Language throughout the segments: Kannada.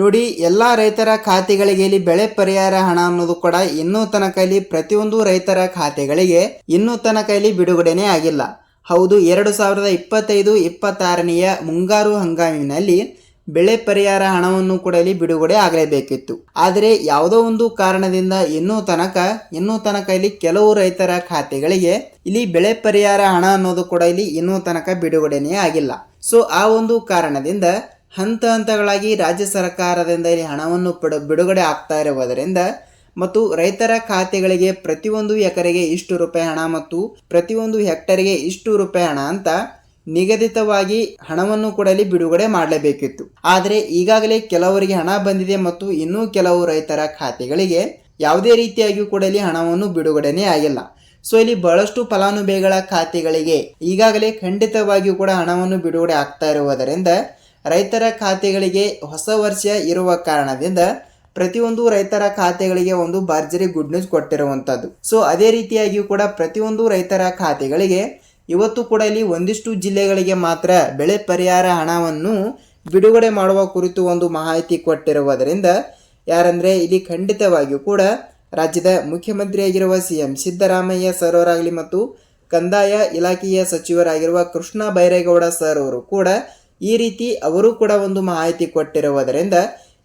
ನೋಡಿ, ಎಲ್ಲ ರೈತರ ಖಾತೆಗಳಿಗೆ ಇಲ್ಲಿ ಬೆಳೆ ಪರಿಹಾರ ಹಣ ಅನ್ನೋದು ಕೂಡ ಇನ್ನೂ ತನಕ ಇಲ್ಲಿ ಪ್ರತಿಯೊಂದು ರೈತರ ಖಾತೆಗಳಿಗೆ ಇನ್ನೂ ತನಕ ಇಲ್ಲಿ ಬಿಡುಗಡೆನೇ ಆಗಿಲ್ಲ. ಹೌದು, 2025-26ನೆಯ ಮುಂಗಾರು ಹಂಗಾಮಿನಲ್ಲಿ ಬೆಳೆ ಪರಿಹಾರ ಹಣವನ್ನು ಕೂಡ ಇಲ್ಲಿ ಬಿಡುಗಡೆ ಆಗಲೇಬೇಕಿತ್ತು. ಆದರೆ ಯಾವುದೋ ಒಂದು ಕಾರಣದಿಂದ ಇನ್ನೂ ತನಕ ಇಲ್ಲಿ ಕೆಲವು ರೈತರ ಖಾತೆಗಳಿಗೆ ಇಲ್ಲಿ ಬೆಳೆ ಪರಿಹಾರ ಹಣ ಅನ್ನೋದು ಕೂಡ ಇಲ್ಲಿ ಇನ್ನೂ ತನಕ ಬಿಡುಗಡೆನೇ ಆಗಿಲ್ಲ. ಸೊ ಆ ಒಂದು ಕಾರಣದಿಂದ ಹಂತಗಳಾಗಿ ರಾಜ್ಯ ಸರ್ಕಾರದಿಂದ ಇಲ್ಲಿ ಹಣವನ್ನು ಬಿಡುಗಡೆ ಆಗ್ತಾ ಇರುವುದರಿಂದ ಮತ್ತು ರೈತರ ಖಾತೆಗಳಿಗೆ ಪ್ರತಿಯೊಂದು ಎಕರೆಗೆ ಇಷ್ಟು ರೂಪಾಯಿ ಹಣ ಮತ್ತು ಪ್ರತಿಯೊಂದು ಹೆಕ್ಟರ್ಗೆ ಇಷ್ಟು ರೂಪಾಯಿ ಹಣ ಅಂತ ನಿಗದಿತವಾಗಿ ಹಣವನ್ನು ಕೂಡ ಇಲ್ಲಿ ಬಿಡುಗಡೆ ಮಾಡಲೇಬೇಕಿತ್ತು. ಆದರೆ ಈಗಾಗಲೇ ಕೆಲವರಿಗೆ ಹಣ ಬಂದಿದೆ ಮತ್ತು ಇನ್ನೂ ಕೆಲವು ರೈತರ ಖಾತೆಗಳಿಗೆ ಯಾವುದೇ ರೀತಿಯಾಗಿಯೂ ಕೂಡ ಇಲ್ಲಿ ಹಣವನ್ನು ಬಿಡುಗಡೆನೇ ಆಗಿಲ್ಲ. ಸೊ ಇಲ್ಲಿ ಬಹಳಷ್ಟು ಫಲಾನುಭವಿಗಳ ಖಾತೆಗಳಿಗೆ ಈಗಾಗಲೇ ಖಂಡಿತವಾಗಿಯೂ ಕೂಡ ಹಣವನ್ನು ಬಿಡುಗಡೆ ಆಗ್ತಾ ಇರುವುದರಿಂದ ರೈತರ ಖಾತೆಗಳಿಗೆ ಹೊಸ ವರ್ಷ ಇರುವ ಕಾರಣದಿಂದ ಪ್ರತಿಯೊಂದು ರೈತರ ಖಾತೆಗಳಿಗೆ ಒಂದು ಭರ್ಜರಿ ಗುಡ್ ನ್ಯೂಸ್ ಕೊಟ್ಟಿರುವಂಥದ್ದು. ಸೊ ಅದೇ ರೀತಿಯಾಗಿಯೂ ಕೂಡ ಪ್ರತಿಯೊಂದು ರೈತರ ಖಾತೆಗಳಿಗೆ ಇವತ್ತು ಕೂಡ ಇಲ್ಲಿ ಒಂದಿಷ್ಟು ಜಿಲ್ಲೆಗಳಿಗೆ ಮಾತ್ರ ಬೆಳೆ ಪರಿಹಾರ ಹಣವನ್ನು ಬಿಡುಗಡೆ ಮಾಡುವ ಕುರಿತು ಒಂದು ಮಾಹಿತಿ ಕೊಟ್ಟಿರುವುದರಿಂದ ಯಾರಂದರೆ ಇಲ್ಲಿ ಖಂಡಿತವಾಗಿಯೂ ಕೂಡ ರಾಜ್ಯದ ಮುಖ್ಯಮಂತ್ರಿಯಾಗಿರುವ CM ಸಿದ್ದರಾಮಯ್ಯ ಸರ್ ಅವರಾಗಲಿ ಮತ್ತು ಕಂದಾಯ ಇಲಾಖೆಯ ಸಚಿವರಾಗಿರುವ ಕೃಷ್ಣ ಬೈರೇಗೌಡ ಸರ್ ಅವರು ಕೂಡ ಈ ರೀತಿ ಅವರು ಕೂಡ ಒಂದು ಮಾಹಿತಿ ಕೊಟ್ಟಿರುವುದರಿಂದ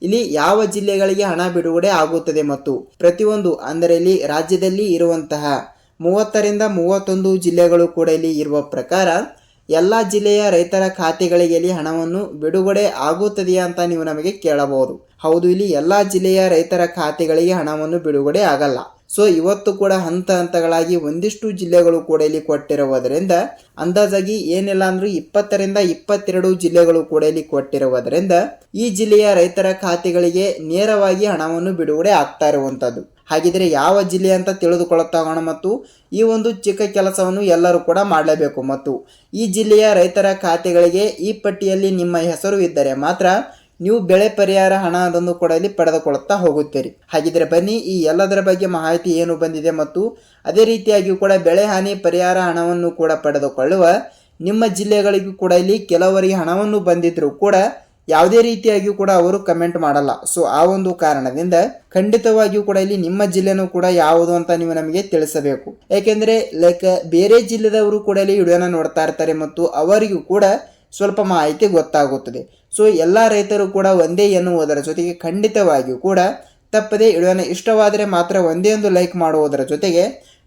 ಇಲ್ಲಿ ಯಾವ ಜಿಲ್ಲೆಗಳಿಗೆ ಹಣ ಬಿಡುಗಡೆ ಆಗುತ್ತದೆ ಮತ್ತು ಪ್ರತಿಯೊಂದು ಅಂದರೆ ಇಲ್ಲಿ ರಾಜ್ಯದಲ್ಲಿ ಇರುವಂತಹ 30ರಿಂದ 31 ಜಿಲ್ಲೆಗಳು ಕೂಡ ಇಲ್ಲಿ ಇರುವ ಪ್ರಕಾರ ಎಲ್ಲ ಜಿಲ್ಲೆಯ ರೈತರ ಖಾತೆಗಳಿಗೆ ಇಲ್ಲಿ ಹಣವನ್ನು ಬಿಡುಗಡೆ ಆಗುತ್ತದೆಯಾ ಅಂತ ನೀವು ನಮಗೆ ಕೇಳಬಹುದು. ಹೌದು, ಇಲ್ಲಿ ಎಲ್ಲ ಜಿಲ್ಲೆಯ ರೈತರ ಖಾತೆಗಳಿಗೆ ಹಣವನ್ನು ಬಿಡುಗಡೆ ಆಗಲ್ಲ. ಸೊ ಇವತ್ತು ಕೂಡ ಹಂತಗಳಾಗಿ ಒಂದಿಷ್ಟು ಜಿಲ್ಲೆಗಳು ಕೂಡ ಇಲ್ಲಿ ಕೊಟ್ಟಿರುವುದರಿಂದ ಅಂದಾಜಾಗಿ ಏನಿಲ್ಲ ಅಂದ್ರೂ 20ರಿಂದ 22 ಜಿಲ್ಲೆಗಳು ಕೂಡ ಇಲ್ಲಿ ಕೊಟ್ಟಿರುವುದರಿಂದ ಈ ಜಿಲ್ಲೆಯ ರೈತರ ಖಾತೆಗಳಿಗೆ ನೇರವಾಗಿ ಹಣವನ್ನು ಬಿಡುಗಡೆ ಆಗ್ತಾ ಇರುವಂಥದ್ದು. ಹಾಗಿದ್ರೆ ಯಾವ ಜಿಲ್ಲೆ ಅಂತ ತಿಳಿದುಕೊಳ್ಳುತ್ತಾಗೋಣ ಮತ್ತು ಈ ಒಂದು ಚಿಕ್ಕ ಕೆಲಸವನ್ನು ಎಲ್ಲರೂ ಕೂಡ ಮಾಡಲೇಬೇಕು ಮತ್ತು ಈ ಜಿಲ್ಲೆಯ ರೈತರ ಖಾತೆಗಳಿಗೆ ಈ ಪಟ್ಟಿಯಲ್ಲಿ ನಿಮ್ಮ ಹೆಸರು ಇದ್ದರೆ ಮಾತ್ರ ನೀವು ಬೆಳೆ ಪರಿಹಾರ ಹಣ ಅದನ್ನು ಕೂಡ ಇಲ್ಲಿ ಪಡೆದುಕೊಳ್ಳುತ್ತಾ ಹೋಗುತ್ತೀರಿ. ಹಾಗಿದ್ರೆ ಬನ್ನಿ ಈ ಎಲ್ಲದರ ಬಗ್ಗೆ ಮಾಹಿತಿ ಏನು ಬಂದಿದೆ ಮತ್ತು ಅದೇ ರೀತಿಯಾಗಿಯೂ ಕೂಡ ಬೆಳೆ ಹಾನಿ ಪರಿಹಾರ ಹಣವನ್ನು ಕೂಡ ಪಡೆದುಕೊಳ್ಳುವ ನಿಮ್ಮ ಜಿಲ್ಲೆಗಳಿಗೂ ಕೂಡ ಇಲ್ಲಿ ಕೆಲವರಿಗೆ ಹಣವನ್ನು ಬಂದಿದ್ರೂ ಕೂಡ ಯಾವುದೇ ರೀತಿಯಾಗಿಯೂ ಕೂಡ ಅವರು ಕಮೆಂಟ್ ಮಾಡಲ್ಲ. ಸೊ ಆ ಒಂದು ಕಾರಣದಿಂದ ಖಂಡಿತವಾಗಿಯೂ ಕೂಡ ಇಲ್ಲಿ ನಿಮ್ಮ ಜಿಲ್ಲೆನೂ ಕೂಡ ಯಾವುದು ಅಂತ ನೀವು ನಮಗೆ ತಿಳಿಸಬೇಕು. ಯಾಕೆಂದ್ರೆ ಬೇರೆ ಜಿಲ್ಲೆದವರು ಕೂಡ ಇಲ್ಲಿ ವಿಡಿಯೋನ ನೋಡ್ತಾ ಇರ್ತಾರೆ ಮತ್ತು ಅವರಿಗೂ ಕೂಡ ಸ್ವಲ್ಪ ಮಾಹಿತಿ ಗೊತ್ತಾಗುತ್ತದೆ. ಸೊ ಎಲ್ಲ ರೈತರು ಕೂಡ ಒಂದೇ ಎನ್ನುವುದರ ಜೊತೆಗೆ ಖಂಡಿತವಾಗಿಯೂ ಕೂಡ ತಪ್ಪದೆ ವಿಡಿಯೋನ ಇಷ್ಟವಾದರೆ ಮಾತ್ರ ಒಂದೇ ಒಂದು ಲೈಕ್ ಮಾಡುವುದರ ಜೊತೆಗೆ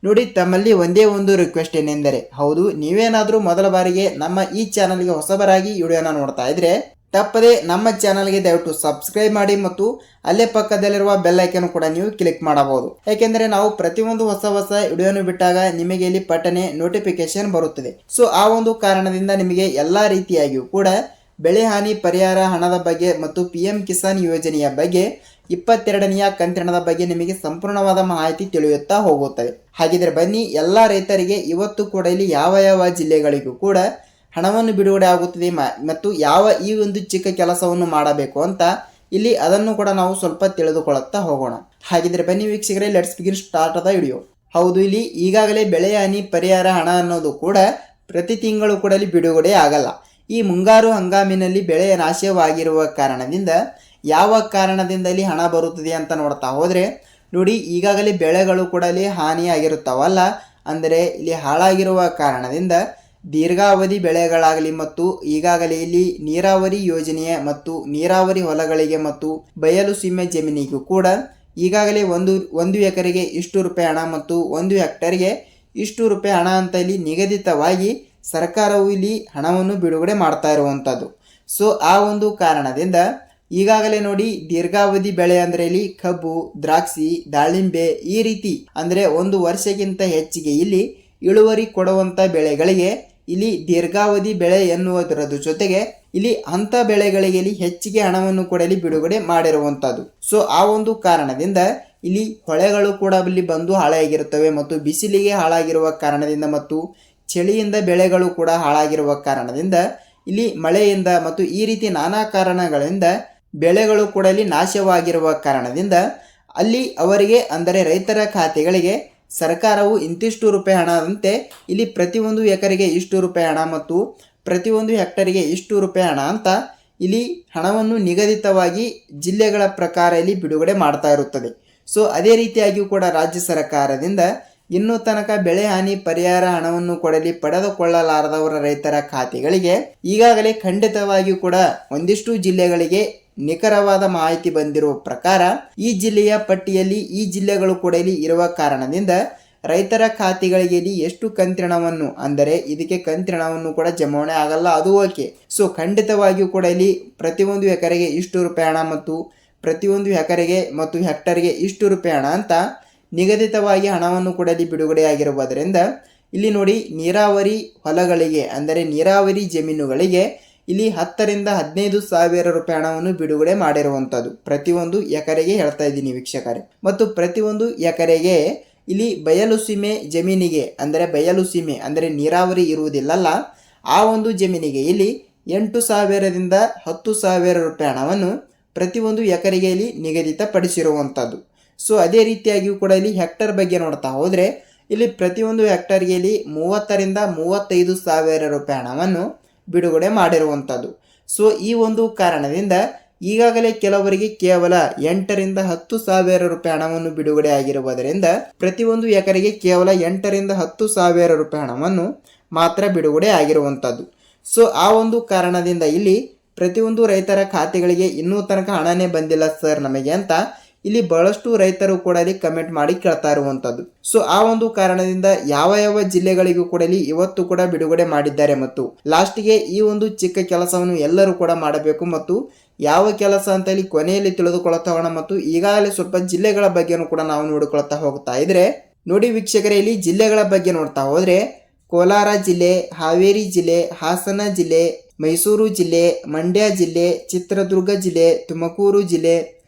ನೋಡಿ, ತಮ್ಮಲ್ಲಿ ಒಂದೇ ಒಂದು ರಿಕ್ವೆಸ್ಟ್ ಏನೆಂದರೆ, ಹೌದು ನೀವೇನಾದರೂ ಮೊದಲ ಬಾರಿಗೆ ನಮ್ಮ ಈ ಚಾನಲ್ಗೆ ಹೊಸಬರಾಗಿ ವಿಡಿಯೋನ ನೋಡ್ತಾ ಇದ್ರೆ ತಪ್ಪದೆ ನಮ್ಮ ಚಾನಲ್ಗೆ ದಯವಿಟ್ಟು ಸಬ್ಸ್ಕ್ರೈಬ್ ಮಾಡಿ ಮತ್ತು ಅಲ್ಲೇ ಪಕ್ಕದಲ್ಲಿರುವ ಬೆಲ್ ಐಕನ್ ಕೂಡ ನೀವು ಕ್ಲಿಕ್ ಮಾಡಬಹುದು. ಯಾಕೆಂದರೆ ನಾವು ಪ್ರತಿಯೊಂದು ಹೊಸ ವಿಡಿಯೋನು ಬಿಟ್ಟಾಗ ನಿಮಗೆ ಇಲ್ಲಿ ಪಟ್ಟನೆ ನೋಟಿಫಿಕೇಶನ್ ಬರುತ್ತದೆ. ಸೊ ಆ ಒಂದು ಕಾರಣದಿಂದ ನಿಮಗೆ ಎಲ್ಲಾ ರೀತಿಯಾಗಿಯೂ ಕೂಡ ಬೆಳೆ ಹಾನಿ ಪರಿಹಾರ ಹಣದ ಬಗ್ಗೆ ಮತ್ತು PM ಕಿಸಾನ್ ಯೋಜನೆಯ ಬಗ್ಗೆ 22ನೆಯ ಕಂತಿನದ ಬಗ್ಗೆ ನಿಮಗೆ ಸಂಪೂರ್ಣವಾದ ಮಾಹಿತಿ ತಿಳಿಯುತ್ತಾ ಹೋಗುತ್ತದೆ. ಹಾಗಿದ್ರೆ ಬನ್ನಿ, ಎಲ್ಲ ರೈತರಿಗೆ ಇವತ್ತು ಕೂಡ ಇಲ್ಲಿ ಯಾವ ಜಿಲ್ಲೆಗಳಿಗೂ ಕೂಡ ಹಣವನ್ನು ಬಿಡುಗಡೆ ಆಗುತ್ತದೆ ಮತ್ತು ಯಾವ ಈ ಒಂದು ಚಿಕ್ಕ ಕೆಲಸವನ್ನು ಮಾಡಬೇಕು ಅಂತ ಇಲ್ಲಿ ಅದನ್ನು ಕೂಡ ನಾವು ಸ್ವಲ್ಪ ತಿಳಿದುಕೊಳ್ಳುತ್ತಾ ಹೋಗೋಣ. ಹಾಗಿದ್ರೆ ಬನ್ನಿ ವೀಕ್ಷಕರೇ, ಲೆಟ್ಸ್ ಬಿಗಿನ್ ಸ್ಟಾರ್ಟ್ ಆದ ವಿಡಿಯೋ. ಹೌದು, ಇಲ್ಲಿ ಈಗಾಗಲೇ ಬೆಳೆ ಹಾನಿ ಪರಿಹಾರ ಹಣ ಅನ್ನೋದು ಕೂಡ ಪ್ರತಿ ತಿಂಗಳು ಕೂಡ ಇಲ್ಲಿ ಬಿಡುಗಡೆ ಆಗಲ್ಲ. ಈ ಮುಂಗಾರು ಹಂಗಾಮಿನಲ್ಲಿ ಬೆಳೆ ನಾಶವಾಗಿರುವ ಕಾರಣದಿಂದ ಯಾವ ಕಾರಣದಿಂದ ಇಲ್ಲಿ ಹಣ ಬರುತ್ತದೆ ಅಂತ ನೋಡ್ತಾ ಹೋದರೆ ನೋಡಿ, ಈಗಾಗಲೇ ಬೆಳೆಗಳು ಕೂಡ ಇಲ್ಲಿ ಹಾನಿಯಾಗಿರುತ್ತಾವಲ್ಲ, ಅಂದರೆ ಇಲ್ಲಿ ಹಾಳಾಗಿರುವ ಕಾರಣದಿಂದ ದೀರ್ಘಾವಧಿ ಬೆಳೆಗಳಾಗಲಿ ಮತ್ತು ಈಗಾಗಲೇ ಇಲ್ಲಿ ನೀರಾವರಿ ಯೋಜನೆಯ ಮತ್ತು ನೀರಾವರಿ ಹೊಲಗಳಿಗೆ ಮತ್ತು ಬಯಲು ಸೀಮೆ ಜಮೀನಿಗೂ ಕೂಡ ಈಗಾಗಲೇ ಒಂದು ಎಕರೆಗೆ ಇಷ್ಟು ರೂಪಾಯಿ ಹಣ ಮತ್ತು 1 ಹೆಕ್ಟರ್ಗೆ ಇಷ್ಟು ರೂಪಾಯಿ ಹಣ ಅಂತ ಇಲ್ಲಿ ನಿಗದಿತವಾಗಿ ಸರ್ಕಾರವು ಇಲ್ಲಿ ಹಣವನ್ನು ಬಿಡುಗಡೆ ಮಾಡ್ತಾ ಇರುವಂಥದ್ದು. ಸೊ ಆ ಒಂದು ಕಾರಣದಿಂದ ಈಗಾಗಲೇ ನೋಡಿ, ದೀರ್ಘಾವಧಿ ಬೆಳೆ ಅಂದರೆ ಇಲ್ಲಿ ಕಬ್ಬು, ದ್ರಾಕ್ಷಿ, ದಾಳಿಂಬೆ ಈ ರೀತಿ ಅಂದರೆ 1 ವರ್ಷಕ್ಕಿಂತ ಹೆಚ್ಚಿಗೆ ಇಲ್ಲಿ ಇಳುವರಿ ಕೊಡುವಂಥ ಬೆಳೆಗಳಿಗೆ ಇಲ್ಲಿ ದೀರ್ಘಾವಧಿ ಬೆಳೆ ಎನ್ನುವುದರ ಜೊತೆಗೆ ಇಲ್ಲಿ ಅಂಥ ಬೆಳೆಗಳಿಗೆ ಇಲ್ಲಿ ಹೆಚ್ಚಿಗೆ ಹಣವನ್ನು ಕೂಡ ಇಲ್ಲಿ ಬಿಡುಗಡೆ ಮಾಡಿರುವಂಥದ್ದು. ಸೊ ಆ ಒಂದು ಕಾರಣದಿಂದ ಇಲ್ಲಿ ಹೊಳೆಗಳು ಕೂಡ ಇಲ್ಲಿ ಬಂದು ಹಾಳಾಗಿರುತ್ತವೆ ಮತ್ತು ಬಿಸಿಲಿಗೆ ಹಾಳಾಗಿರುವ ಕಾರಣದಿಂದ ಮತ್ತು ಚಳಿಯಿಂದ ಬೆಳೆಗಳು ಕೂಡ ಹಾಳಾಗಿರುವ ಕಾರಣದಿಂದ ಇಲ್ಲಿ ಮಳೆಯಿಂದ ಮತ್ತು ಈ ರೀತಿ ನಾನಾ ಕಾರಣಗಳಿಂದ ಬೆಳೆಗಳು ಕೂಡ ಇಲ್ಲಿ ನಾಶವಾಗಿರುವ ಕಾರಣದಿಂದ ಅಲ್ಲಿ ಅವರಿಗೆ ಅಂದರೆ ರೈತರ ಖಾತೆಗಳಿಗೆ ಸರ್ಕಾರವು ಇಂತಿಷ್ಟು ರೂಪಾಯಿ ಹಣದಂತೆ ಇಲ್ಲಿ ಪ್ರತಿಯೊಂದು ಎಕರೆಗೆ ಇಷ್ಟು ರೂಪಾಯಿ ಹಣ ಮತ್ತು ಪ್ರತಿಯೊಂದು ಹೆಕ್ಟರ್ಗೆ ಇಷ್ಟು ರೂಪಾಯಿ ಹಣ ಅಂತ ಇಲ್ಲಿ ಹಣವನ್ನು ನಿಗದಿತವಾಗಿ ಜಿಲ್ಲೆಗಳ ಪ್ರಕಾರ ಇಲ್ಲಿ ಬಿಡುಗಡೆ ಮಾಡ್ತಾ ಇರುತ್ತದೆ. ಸೊ ಅದೇ ರೀತಿಯಾಗಿಯೂ ಕೂಡ ರಾಜ್ಯ ಸರ್ಕಾರದಿಂದ ಇನ್ನೂ ತನಕ ಬೆಳೆ ಹಾನಿ ಪರಿಹಾರ ಹಣವನ್ನು ಕೊಡಲಿ ಪಡೆದುಕೊಳ್ಳಲಾರದವರ ರೈತರ ಖಾತೆಗಳಿಗೆ ಈಗಾಗಲೇ ಖಂಡಿತವಾಗಿಯೂ ಕೂಡ ಒಂದಿಷ್ಟು ಜಿಲ್ಲೆಗಳಿಗೆ ನಿಖರವಾದ ಮಾಹಿತಿ ಬಂದಿರುವ ಪ್ರಕಾರ ಈ ಜಿಲ್ಲೆಯ ಪಟ್ಟಿಯಲ್ಲಿ ಈ ಜಿಲ್ಲೆಗಳು ಕೂಡ ಇಲ್ಲಿ ಇರುವ ಕಾರಣದಿಂದ ರೈತರ ಖಾತೆಗಳಿಗೆ ಇಲ್ಲಿ ಎಷ್ಟು ಕಂತಿಣವನ್ನು ಅಂದರೆ ಇದಕ್ಕೆ ಕಂತಿಣವನ್ನು ಕೂಡ ಜಮಾವಣೆ ಆಗಲ್ಲ, ಅದು ಓಕೆ. ಸೊ ಖಂಡಿತವಾಗಿಯೂ ಕೂಡ ಇಲ್ಲಿ ಪ್ರತಿಯೊಂದು ಎಕರೆಗೆ ಇಷ್ಟು ರೂಪಾಯಿ ಹಣ ಮತ್ತು ಪ್ರತಿಯೊಂದು ಎಕರೆಗೆ ಮತ್ತು ಹೆಕ್ಟರ್ಗೆ ಇಷ್ಟು ರೂಪಾಯಿ ಹಣ ಅಂತ ನಿಗದಿತವಾಗಿ ಹಣವನ್ನು ಕೂಡ ಇಲ್ಲಿ ಬಿಡುಗಡೆಯಾಗಿರುವುದರಿಂದ ಇಲ್ಲಿ ನೋಡಿ ನೀರಾವರಿ ಹೊಲಗಳಿಗೆ ಅಂದರೆ ನೀರಾವರಿ ಜಮೀನುಗಳಿಗೆ ಇಲ್ಲಿ 10,000 ರಿಂದ 15,000 ರೂಪಾಯಿ ಹಣವನ್ನು ಬಿಡುಗಡೆ ಮಾಡಿರುವಂಥದ್ದು ಪ್ರತಿಯೊಂದು ಎಕರೆಗೆ ಹೇಳ್ತಾ ಇದ್ದೀನಿ ವೀಕ್ಷಕರೇ. ಮತ್ತು ಪ್ರತಿಯೊಂದು ಎಕರೆಗೆ ಇಲ್ಲಿ ಬಯಲು ಸೀಮೆ ಜಮೀನಿಗೆ ಅಂದರೆ ಬಯಲು ಸೀಮೆ ಅಂದರೆ ನೀರಾವರಿ ಇರುವುದಿಲ್ಲಲ್ಲ ಆ ಒಂದು ಜಮೀನಿಗೆ ಇಲ್ಲಿ 8,000 ರಿಂದ 10,000 ರೂಪಾಯಿ ಹಣವನ್ನು ಪ್ರತಿಯೊಂದು ಎಕರೆಗೆ ಇಲ್ಲಿ ನಿಗದಿತಪಡಿಸಿರುವಂಥದ್ದು. ಸೊ ಅದೇ ರೀತಿಯಾಗಿಯೂ ಕೂಡ ಇಲ್ಲಿ ಹೆಕ್ಟರ್ ಬಗ್ಗೆ ನೋಡ್ತಾ ಹೋದರೆ ಇಲ್ಲಿ ಪ್ರತಿಯೊಂದು ಹೆಕ್ಟರ್ಗೆ ಇಲ್ಲಿ 30,000 ರಿಂದ 35,000 ರೂಪಾಯಿ ಹಣವನ್ನು ಬಿಡುಗಡೆ ಮಾಡಿರುವಂಥದ್ದು. ಸೊ ಈ ಒಂದು ಕಾರಣದಿಂದ ಈಗಾಗಲೇ ಕೆಲವರಿಗೆ ಕೇವಲ 8,000 ರಿಂದ 10,000 ರೂಪಾಯಿ ಹಣವನ್ನು ಬಿಡುಗಡೆ ಆಗಿರುವುದರಿಂದ ಪ್ರತಿಯೊಂದು ಎಕರೆಗೆ ಕೇವಲ 8,000 ರಿಂದ 10,000 ರೂಪಾಯಿ ಹಣವನ್ನು ಮಾತ್ರ ಬಿಡುಗಡೆ ಆಗಿರುವಂಥದ್ದು. ಸೊ ಆ ಒಂದು ಕಾರಣದಿಂದ ಇಲ್ಲಿ ಪ್ರತಿಯೊಂದು ರೈತರ ಖಾತೆಗಳಿಗೆ ಇನ್ನೂ ತನಕ ಹಣನೇ ಬಂದಿಲ್ಲ ಸರ್ ನಮಗೆ ಅಂತ ಇಲ್ಲಿ ಬಹಳಷ್ಟು ರೈತರು ಕೂಡ ಇಲ್ಲಿ ಕಮೆಂಟ್ ಮಾಡಿ ಕೇಳ್ತಾ ಇರುವಂಥದ್ದು. ಸೊ ಆ ಒಂದು ಕಾರಣದಿಂದ ಯಾವ ಜಿಲ್ಲೆಗಳಿಗೂ ಕೂಡ ಇಲ್ಲಿ ಇವತ್ತು ಕೂಡ ಬಿಡುಗಡೆ ಮಾಡಿದ್ದಾರೆ ಮತ್ತು ಲಾಸ್ಟ್ಗೆ ಈ ಒಂದು ಚಿಕ್ಕ ಕೆಲಸವನ್ನು ಎಲ್ಲರೂ ಕೂಡ ಮಾಡಬೇಕು ಮತ್ತು ಯಾವ ಕೆಲಸ ಅಂತ ಇಲ್ಲಿ ಕೊನೆಯಲ್ಲಿ ತಿಳಿದುಕೊಳ್ತಾ ಹೋಗೋಣ. ಮತ್ತು ಈಗಾಗಲೇ ಸ್ವಲ್ಪ ಜಿಲ್ಲೆಗಳ ಬಗ್ಗೆನೂ ಕೂಡ ನಾವು ನೋಡಿಕೊಳ್ತಾ ಹೋಗ್ತಾ ಇದ್ರೆ ನೋಡಿ ವೀಕ್ಷಕರೇ, ಇಲ್ಲಿ ಜಿಲ್ಲೆಗಳ ಬಗ್ಗೆ ನೋಡ್ತಾ ಹೋದ್ರೆ ಕೋಲಾರ ಜಿಲ್ಲೆ, ಹಾವೇರಿ ಜಿಲ್ಲೆ, ಹಾಸನ ಜಿಲ್ಲೆ, ಮೈಸೂರು ಜಿಲ್ಲೆ, ಮಂಡ್ಯ ಜಿಲ್ಲೆ, ಚಿತ್ರದುರ್ಗ ಜಿಲ್ಲೆ, ತುಮಕೂರು ಜಿಲ್ಲೆ,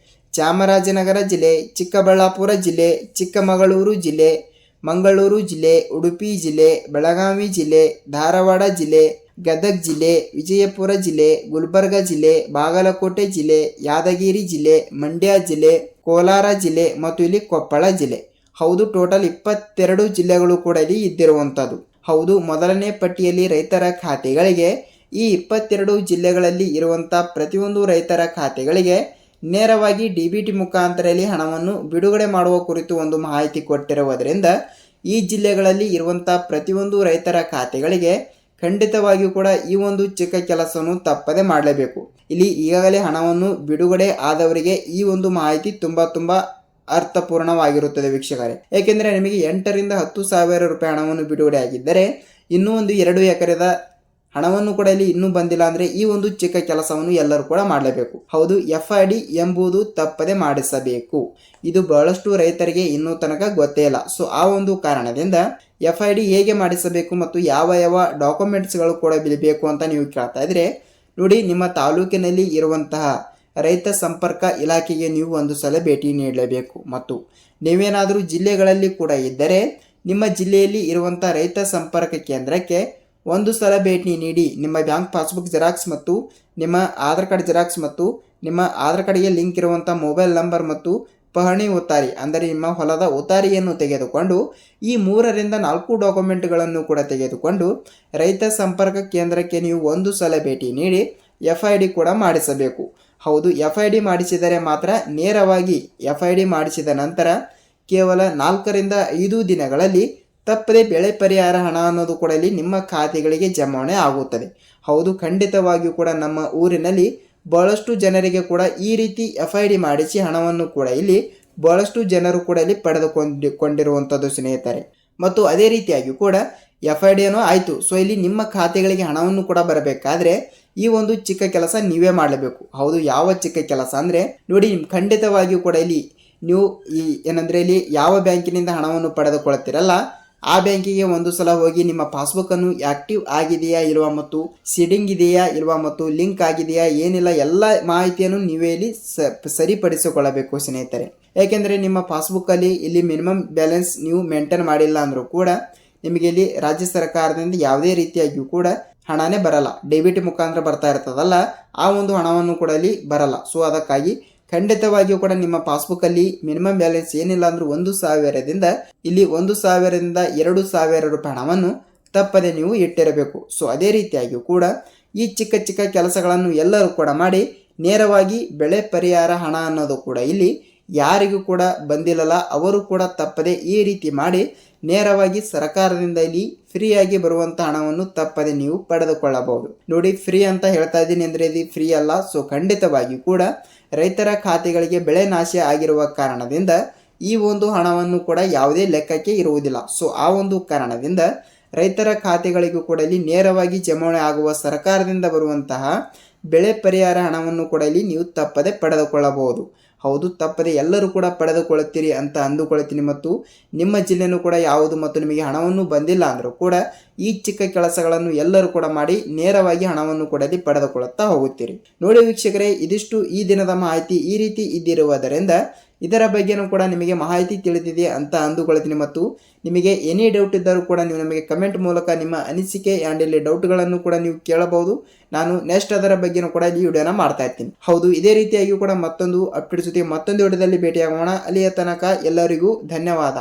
ಚಾಮರಾಜನಗರ ಜಿಲ್ಲೆ, ಚಿಕ್ಕಬಳ್ಳಾಪುರ ಜಿಲ್ಲೆ, ಚಿಕ್ಕಮಗಳೂರು ಜಿಲ್ಲೆ, ಮಂಗಳೂರು ಜಿಲ್ಲೆ, ಉಡುಪಿ ಜಿಲ್ಲೆ, ಬೆಳಗಾವಿ ಜಿಲ್ಲೆ, ಧಾರವಾಡ ಜಿಲ್ಲೆ, ಗದಗ ಜಿಲ್ಲೆ, ವಿಜಯಪುರ ಜಿಲ್ಲೆ, ಗುಲ್ಬರ್ಗ ಜಿಲ್ಲೆ, ಬಾಗಲಕೋಟೆ ಜಿಲ್ಲೆ, ಯಾದಗಿರಿ ಜಿಲ್ಲೆ, ಮಂಡ್ಯ ಜಿಲ್ಲೆ, ಕೋಲಾರ ಜಿಲ್ಲೆ ಮತ್ತು ಇಲ್ಲಿ ಕೊಪ್ಪಳ ಜಿಲ್ಲೆ. ಹೌದು, ಟೋಟಲ್ 22 ಜಿಲ್ಲೆಗಳು ಕೂಡ ಇಲ್ಲಿ ಇದ್ದಿರುವಂಥದ್ದು. ಹೌದು, ಮೊದಲನೇ ಪಟ್ಟಿಯಲ್ಲಿ ರೈತರ ಖಾತೆಗಳಿಗೆ ಈ 22 ಜಿಲ್ಲೆಗಳಲ್ಲಿ ಇರುವಂಥ ಪ್ರತಿಯೊಂದು ರೈತರ ಖಾತೆಗಳಿಗೆ ನೇರವಾಗಿ DBT ಮುಖಾಂತರ ಹಣವನ್ನು ಬಿಡುಗಡೆ ಮಾಡುವ ಕುರಿತು ಒಂದು ಮಾಹಿತಿ ಕೊಟ್ಟಿರುವುದರಿಂದ ಈ ಜಿಲ್ಲೆಗಳಲ್ಲಿ ಇರುವಂಥ ಪ್ರತಿಯೊಂದು ರೈತರ ಖಾತೆಗಳಿಗೆ ಖಂಡಿತವಾಗಿಯೂ ಕೂಡ ಈ ಒಂದು ಚಿಕ್ಕ ಕೆಲಸವನ್ನು ತಪ್ಪದೆ ಮಾಡಲೇಬೇಕು. ಇಲ್ಲಿ ಈಗಾಗಲೇ ಹಣವನ್ನು ಬಿಡುಗಡೆ ಆದವರಿಗೆ ಈ ಒಂದು ಮಾಹಿತಿ ತುಂಬ ಅರ್ಥಪೂರ್ಣವಾಗಿರುತ್ತದೆ ವೀಕ್ಷಕರೇ. ಏಕೆಂದರೆ ನಿಮಗೆ 8,000 ರಿಂದ 10,000 ರೂಪಾಯಿ ಹಣವನ್ನು ಬಿಡುಗಡೆ ಆಗಿದ್ದರೆ ಇನ್ನೂ ಒಂದು 2 ಎಕರೆದ ಹಣವನ್ನು ಕೂಡ ಇಲ್ಲಿ ಇನ್ನೂ ಬಂದಿಲ್ಲ ಅಂದರೆ ಈ ಒಂದು ಚಿಕ್ಕ ಕೆಲಸವನ್ನು ಎಲ್ಲರೂ ಕೂಡ ಮಾಡಲೇಬೇಕು. ಹೌದು, FID ಎಂಬುದು ತಪ್ಪದೆ ಮಾಡಿಸಬೇಕು. ಇದು ಬಹಳಷ್ಟು ರೈತರಿಗೆ ಇನ್ನೂ ತನಕ ಗೊತ್ತೇ ಇಲ್ಲ. ಸೊ ಆ ಒಂದು ಕಾರಣದಿಂದ FID ಹೇಗೆ ಮಾಡಿಸಬೇಕು ಮತ್ತು ಯಾವ ಡಾಕ್ಯುಮೆಂಟ್ಸ್ಗಳು ಕೂಡ ಬೇಕು ಅಂತ ನೀವು ಕೇಳ್ತಾ ಇದ್ರೆ ನೋಡಿ, ನಿಮ್ಮ ತಾಲೂಕಿನಲ್ಲಿ ಇರುವಂತಹ ರೈತ ಸಂಪರ್ಕ ಇಲಾಖೆಗೆ ನೀವು ಒಂದು ಸಲ ಭೇಟಿ ನೀಡಲೇಬೇಕು. ಮತ್ತು ನೀವೇನಾದರೂ ಜಿಲ್ಲೆಗಳಲ್ಲಿ ಕೂಡ ಇದ್ದರೆ ನಿಮ್ಮ ಜಿಲ್ಲೆಯಲ್ಲಿ ಇರುವಂಥ ರೈತ ಸಂಪರ್ಕ ಕೇಂದ್ರಕ್ಕೆ ಒಂದು ಸಲ ಭೇಟಿ ನೀಡಿ ನಿಮ್ಮ ಬ್ಯಾಂಕ್ ಪಾಸ್ಬುಕ್ ಜೆರಾಕ್ಸ್ ಮತ್ತು ನಿಮ್ಮ ಆಧಾರ್ ಕಾರ್ಡ್ ಜೆರಾಕ್ಸ್ ಮತ್ತು ನಿಮ್ಮ ಆಧಾರ್ ಕಾರ್ಡ್ಗೆ ಲಿಂಕ್ ಇರುವಂಥ ಮೊಬೈಲ್ ನಂಬರ್ ಮತ್ತು ಪಹಣಿ ಉತ್ತಾರಿ ಅಂದರೆ ನಿಮ್ಮ ಹೊಲದ ಉತ್ತಾರಿಯನ್ನು ತೆಗೆದುಕೊಂಡು ಈ 3 ರಿಂದ 4 ಡಾಕ್ಯುಮೆಂಟ್ಗಳನ್ನು ಕೂಡ ತೆಗೆದುಕೊಂಡು ರೈತ ಸಂಪರ್ಕ ಕೇಂದ್ರಕ್ಕೆ ನೀವು ಒಂದು ಸಲ ಭೇಟಿ ನೀಡಿ FID ಕೂಡ ಮಾಡಿಸಬೇಕು. ಹೌದು, FID ಮಾಡಿಸಿದರೆ ಮಾತ್ರ ನೇರವಾಗಿ FID ಮಾಡಿಸಿದ ನಂತರ ಕೇವಲ 4 ರಿಂದ 5 ದಿನಗಳಲ್ಲಿ ತಪ್ಪದೆ ಬೆಳೆ ಪರಿಹಾರ ಹಣ ಅನ್ನೋದು ಕೂಡ ಇಲ್ಲಿ ನಿಮ್ಮ ಖಾತೆಗಳಿಗೆ ಜಮಾವಣೆ ಆಗುತ್ತದೆ. ಹೌದು, ಖಂಡಿತವಾಗಿಯೂ ಕೂಡ ನಮ್ಮ ಊರಿನಲ್ಲಿ ಬಹಳಷ್ಟು ಜನರಿಗೆ ಕೂಡ ಈ ರೀತಿ FID ಮಾಡಿಸಿ ಹಣವನ್ನು ಕೂಡ ಇಲ್ಲಿ ಬಹಳಷ್ಟು ಜನರು ಕೂಡ ಇಲ್ಲಿ ಪಡೆದುಕೊಂಡಿರುವಂಥದ್ದು ಸ್ನೇಹಿತರೆ. ಮತ್ತು ಅದೇ ರೀತಿಯಾಗಿ ಕೂಡ FID ಏನೋ ಆಯಿತು. ಸೊ ಇಲ್ಲಿ ನಿಮ್ಮ ಖಾತೆಗಳಿಗೆ ಹಣವನ್ನು ಕೂಡ ಬರಬೇಕಾದ್ರೆ ಈ ಒಂದು ಚಿಕ್ಕ ಕೆಲಸ ನೀವೇ ಮಾಡಲೇಬೇಕು. ಹೌದು, ಯಾವ ಚಿಕ್ಕ ಕೆಲಸ ಅಂದರೆ ನೋಡಿ, ಖಂಡಿತವಾಗಿಯೂ ಕೂಡ ಇಲ್ಲಿ ನೀವು ಏನಂದರೆ ಇಲ್ಲಿ ಯಾವ ಬ್ಯಾಂಕಿನಿಂದ ಹಣವನ್ನು ಪಡೆದುಕೊಳ್ಳುತ್ತೀರಲ್ಲ ಆ ಬ್ಯಾಂಕಿಗೆ ಒಂದು ಸಲ ಹೋಗಿ ನಿಮ್ಮ ಪಾಸ್ಬುಕ್ಕನ್ನು ಆ್ಯಕ್ಟಿವ್ ಆಗಿದೆಯಾ ಇಲ್ವಾ ಮತ್ತು ಸೀಡಿಂಗ್ ಇದೆಯಾ ಇಲ್ವಾ ಮತ್ತು ಲಿಂಕ್ ಆಗಿದೆಯಾ ಏನಿಲ್ಲ ಎಲ್ಲ ಮಾಹಿತಿಯನ್ನು ನೀವೇ ಇಲ್ಲಿ ಸರಿಪಡಿಸಿಕೊಳ್ಳಬೇಕು ಸ್ನೇಹಿತರೆ. ಏಕೆಂದರೆ ನಿಮ್ಮ ಪಾಸ್ಬುಕ್ಕಲ್ಲಿ ಇಲ್ಲಿ ಮಿನಿಮಮ್ ಬ್ಯಾಲೆನ್ಸ್ ನೀವು ಮೇಂಟೈನ್ ಮಾಡಿಲ್ಲ ಅಂದರೂ ಕೂಡ ನಿಮಗೆ ಇಲ್ಲಿ ರಾಜ್ಯ ಸರ್ಕಾರದಿಂದ ಯಾವುದೇ ರೀತಿಯಾಗಿಯೂ ಕೂಡ ಹಣನೇ ಬರಲ್ಲ. DBT ಮುಖಾಂತರ ಬರ್ತಾ ಇರ್ತದಲ್ಲ ಆ ಒಂದು ಹಣವನ್ನು ಕೂಡ ಇಲ್ಲಿ ಬರಲ್ಲ. ಸೊ ಅದಕ್ಕಾಗಿ ಖಂಡಿತವಾಗಿಯೂ ಕೂಡ ನಿಮ್ಮ ಪಾಸ್ಬುಕ್ಕಲ್ಲಿ ಮಿನಿಮಮ್ ಬ್ಯಾಲೆನ್ಸ್ ಏನಿಲ್ಲ ಅಂದರೂ 1,000 ದಿಂದ ಇಲ್ಲಿ 1,000 ರಿಂದ 2,000 ರೂಪಾಯಿ ಹಣವನ್ನು ತಪ್ಪದೆ ನೀವು ಇಟ್ಟಿರಬೇಕು. ಸೊ ಅದೇ ರೀತಿಯಾಗಿಯೂ ಕೂಡ ಈ ಚಿಕ್ಕ ಚಿಕ್ಕ ಕೆಲಸಗಳನ್ನು ಎಲ್ಲರೂ ಕೂಡ ಮಾಡಿ ನೇರವಾಗಿ ಬೆಳೆ ಪರಿಹಾರ ಹಣ ಅನ್ನೋದು ಕೂಡ ಇಲ್ಲಿ ಯಾರಿಗೂ ಕೂಡ ಬಂದಿಲ್ಲಲ್ಲ, ಅವರು ಕೂಡ ತಪ್ಪದೆ ಈ ರೀತಿ ಮಾಡಿ ನೇರವಾಗಿ ಸರ್ಕಾರದಿಂದ ಇಲ್ಲಿ ಫ್ರೀಯಾಗಿ ಬರುವಂಥ ಹಣವನ್ನು ತಪ್ಪದೆ ನೀವು ಪಡೆದುಕೊಳ್ಳಬಹುದು. ನೋಡಿ, ಫ್ರೀ ಅಂತ ಹೇಳ್ತಾ ಇದ್ದೀನಿ ಅಂದರೆ ಇದು ಫ್ರೀ ಅಲ್ಲ. ಸೊ ಖಂಡಿತವಾಗಿಯೂ ಕೂಡ ರೈತರ ಖಾತೆಗಳಿಗೆ ಬೆಳೆ ನಾಶ ಆಗಿರುವ ಕಾರಣದಿಂದ ಈ ಒಂದು ಹಣವನ್ನು ಕೂಡ ಯಾವುದೇ ಲೆಕ್ಕಕ್ಕೆ ಇರುವುದಿಲ್ಲ. ಸೊ ಆ ಒಂದು ಕಾರಣದಿಂದ ರೈತರ ಖಾತೆಗಳಿಗೂ ಕೂಡ ಇಲ್ಲಿ ನೇರವಾಗಿ ಜಮಾವಣೆ ಆಗುವ ಸರ್ಕಾರದಿಂದ ಬರುವಂತಹ ಬೆಳೆ ಪರಿಹಾರ ಹಣವನ್ನು ಕೂಡ ಇಲ್ಲಿ ನೀವು ತಪ್ಪದೆ ಪಡೆದುಕೊಳ್ಳಬಹುದು. ಹೌದು, ತಪ್ಪದೆ ಎಲ್ಲರೂ ಕೂಡ ಪಡೆದುಕೊಳ್ಳುತ್ತೀರಿ ಅಂತ ಅಂದುಕೊಳ್ತೀನಿ. ಮತ್ತು ನಿಮ್ಮ ಜಿಲ್ಲೆನೂ ಕೂಡ ಯಾವುದು ಮತ್ತು ನಿಮಗೆ ಹಣವನ್ನು ಬಂದಿಲ್ಲ ಅಂದರೂ ಕೂಡ ಈ ಚಿಕ್ಕ ಕೆಲಸಗಳನ್ನು ಎಲ್ಲರೂ ಕೂಡ ಮಾಡಿ ನೇರವಾಗಿ ಹಣವನ್ನು ಕೂಡ ಇಲ್ಲಿ ಪಡೆದುಕೊಳ್ಳುತ್ತಾ ಹೋಗುತ್ತೀರಿ. ನೋಡಿ ವೀಕ್ಷಕರೇ, ಇದಿಷ್ಟು ಈ ದಿನದ ಮಾಹಿತಿ. ಈ ರೀತಿ ಇದ್ದಿರುವುದರಿಂದ ಇದರ ಬಗ್ಗೆನೂ ಕೂಡ ನಿಮಗೆ ಮಾಹಿತಿ ತಿಳಿದಿದೆ ಅಂತ ಅಂದುಕೊಳ್ತೀನಿ. ಮತ್ತು ನಿಮಗೆ ಎನಿ ಡೌಟ್ ಇದ್ದರೂ ಕೂಡ ನೀವು ನಮಗೆ ಕಮೆಂಟ್ ಮೂಲಕ ನಿಮ್ಮ ಅನಿಸಿಕೆ ಆ್ಯಂಡ್ ಇಲ್ಲಿ ಡೌಟ್ಗಳನ್ನು ಕೂಡ ನೀವು ಕೇಳಬಹುದು. ನಾನು ನೆಕ್ಸ್ಟ್ ಅದರ ಬಗ್ಗೆನೂ ಕೂಡ ಈ ವಿಡಿಯೋನ ಮಾಡ್ತಾ ಇರ್ತೀನಿ. ಹೌದು, ಇದೇ ರೀತಿಯಾಗಿ ಕೂಡ ಮತ್ತೊಂದು ಅಪ್ಡೇಟ್ ಜೊತೆ ಮತ್ತೊಂದು ವಿಡಿಯೋದಲ್ಲಿ ಭೇಟಿಯಾಗೋಣ. ಅಲ್ಲಿಯ ತನಕ ಎಲ್ಲರಿಗೂ ಧನ್ಯವಾದ.